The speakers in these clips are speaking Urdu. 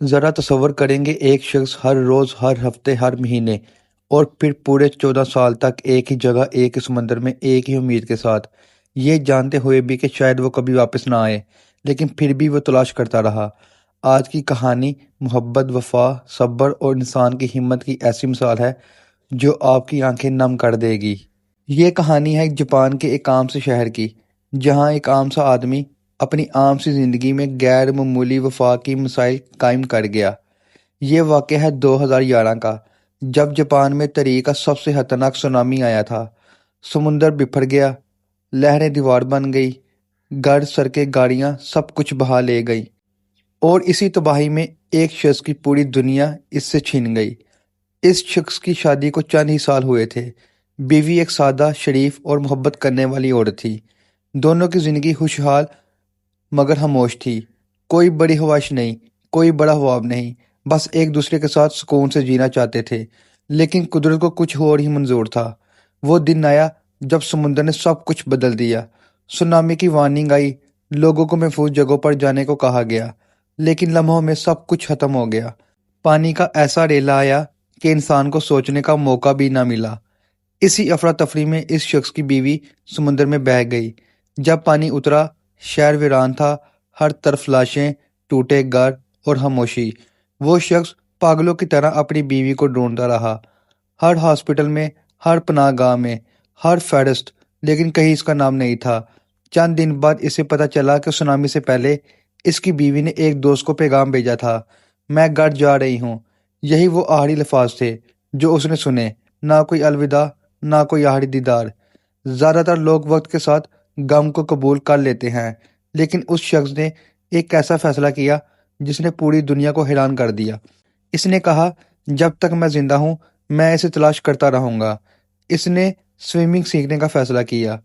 ذرا تصور کریں گے، ایک شخص ہر روز، ہر ہفتے، ہر مہینے اور پھر پورے 14 سال تک ایک ہی جگہ، ایک ہی سمندر میں، ایک ہی امید کے ساتھ، یہ جانتے ہوئے بھی کہ شاید وہ کبھی واپس نہ آئے، لیکن پھر بھی وہ تلاش کرتا رہا۔ آج کی کہانی محبت، وفا، صبر اور انسان کی ہمت کی ایسی مثال ہے جو آپ کی آنکھیں نم کر دے گی۔ یہ کہانی ہے ایک جاپان کے ایک عام سے شہر کی، جہاں ایک عام سا آدمی اپنی عام سی زندگی میں غیر معمولی وفا کی مثال قائم کر گیا۔ یہ واقعہ ہے 2011 کا، جب جاپان میں تاریخ کا سب سے خطرناک سونامی آیا تھا۔ سمندر بکھر گیا، لہریں دیوار بن گئی، گھر، سڑکیں، گاڑیاں، سب کچھ بہا لے گئی، اور اسی تباہی میں ایک شخص کی پوری دنیا اس سے چھن گئی۔ اس شخص کی شادی کو چند ہی سال ہوئے تھے۔ بیوی ایک سادہ، شریف اور محبت کرنے والی عورت تھی۔ دونوں کی زندگی خوشحال مگر خاموش تھی۔ کوئی بڑی خواہش نہیں، کوئی بڑا خواب نہیں، بس ایک دوسرے کے ساتھ سکون سے جینا چاہتے تھے۔ لیکن قدرت کو کچھ اور ہی منظور تھا۔ وہ دن آیا جب سمندر نے سب کچھ بدل دیا۔ سونامی کی وارننگ آئی، لوگوں کو محفوظ جگہوں پر جانے کو کہا گیا، لیکن لمحوں میں سب کچھ ختم ہو گیا۔ پانی کا ایسا ریلا آیا کہ انسان کو سوچنے کا موقع بھی نہ ملا۔ اسی افراتفری میں اس شخص کی بیوی سمندر میں بہہ گئی۔ جب پانی اترا، شہر ویران تھا، ہر طرف لاشیں، ٹوٹے گھر اور خاموشی۔ وہ شخص پاگلوں کی طرح اپنی بیوی کو ڈھونڈتا رہا، ہر ہاسپٹل میں، ہر پناہ گاہ میں، ہر فہرست، لیکن کہیں اس کا نام نہیں تھا۔ چند دن بعد اسے پتہ چلا کہ سونامی سے پہلے اس کی بیوی نے ایک دوست کو پیغام بھیجا تھا، میں گھر جا رہی ہوں۔ یہی وہ آخری الفاظ تھے جو اس نے سنے، نہ کوئی الوداع، نہ کوئی آخری دیدار۔ زیادہ تر لوگ وقت کے ساتھ غم کو قبول کر لیتے ہیں، لیکن اس شخص نے ایک ایسا فیصلہ کیا جس نے پوری دنیا کو حیران کر دیا۔ اس نے کہا، جب تک میں زندہ ہوں میں اسے تلاش کرتا رہوں گا۔ اس نے سوئمنگ سیکھنے کا فیصلہ کیا۔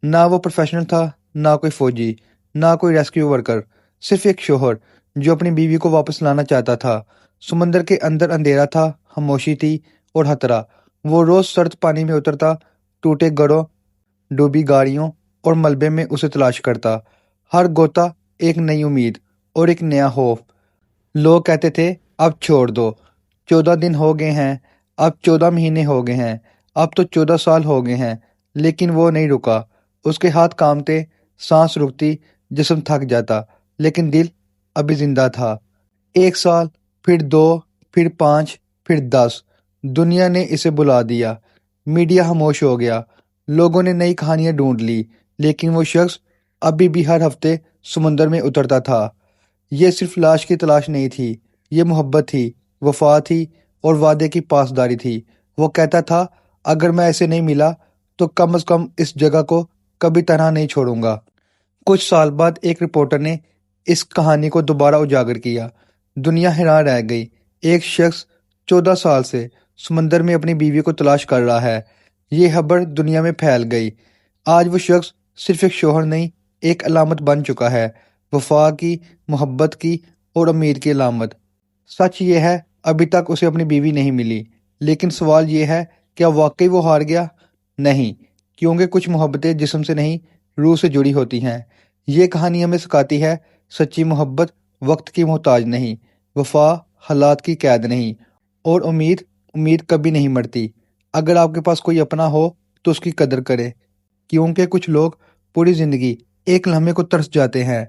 نہ وہ پروفیشنل تھا، نہ کوئی فوجی، نہ کوئی ریسکیو ورکر، صرف ایک شوہر جو اپنی بیوی کو واپس لانا چاہتا تھا۔ سمندر کے اندر اندھیرا تھا، خاموشی تھی اور خطرہ۔ وہ روز سرد پانی میں اترتا، ٹوٹے گھروں، ڈوبی گاڑیوں اور ملبے میں اسے تلاش کرتا۔ ہر غوطہ ایک نئی امید اور ایک نیا خوف۔ لوگ کہتے تھے، اب چھوڑ دو، 14 دن ہو گئے ہیں، اب 14 مہینے ہو گئے ہیں، اب تو 14 سال ہو گئے ہیں، لیکن وہ نہیں رکا۔ اس کے ہاتھ کانپتے، سانس رکتی، جسم تھک جاتا، لیکن دل ابھی زندہ تھا۔ 1 سال، پھر 2، پھر 5، پھر 10۔ دنیا نے اسے بلا دیا، میڈیا خاموش ہو گیا، لوگوں نے نئی کہانیاں ڈھونڈ لی، لیکن وہ شخص ابھی بھی ہر ہفتے سمندر میں اترتا تھا۔ یہ صرف لاش کی تلاش نہیں تھی، یہ محبت تھی، وفا تھی اور وعدے کی پاسداری تھی۔ وہ کہتا تھا، اگر میں اسے نہیں ملا تو کم از کم اس جگہ کو کبھی تنہا نہیں چھوڑوں گا۔ کچھ سال بعد ایک رپورٹر نے اس کہانی کو دوبارہ اجاگر کیا۔ دنیا حیران رہ گئی، ایک شخص 14 سال سے سمندر میں اپنی بیوی کو تلاش کر رہا ہے۔ یہ خبر دنیا میں پھیل گئی۔ آج وہ شخص صرف ایک شوہر نہیں، ایک علامت بن چکا ہے، وفا کی، محبت کی اور امید کی علامت۔ سچ یہ ہے، ابھی تک اسے اپنی بیوی نہیں ملی، لیکن سوال یہ ہے، کیا واقعی وہ ہار گیا؟ نہیں، کیونکہ کچھ محبتیں جسم سے نہیں، روح سے جڑی ہوتی ہیں۔ یہ کہانی ہمیں سکھاتی ہے، سچی محبت وقت کی محتاج نہیں، وفا حالات کی قید نہیں، اور امید کبھی نہیں مرتی۔ اگر آپ کے پاس کوئی اپنا ہو تو اس کی قدر کریں، کیونکہ کچھ لوگ پوری زندگی ایک لمحے کو ترس جاتے ہیں۔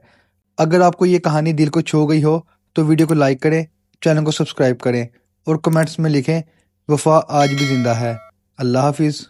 اگر آپ کو یہ کہانی دل کو چھو گئی ہو تو ویڈیو کو لائک کریں، چینل کو سبسکرائب کریں اور کمنٹس میں لکھیں، وفا آج بھی زندہ ہے۔ اللہ حافظ۔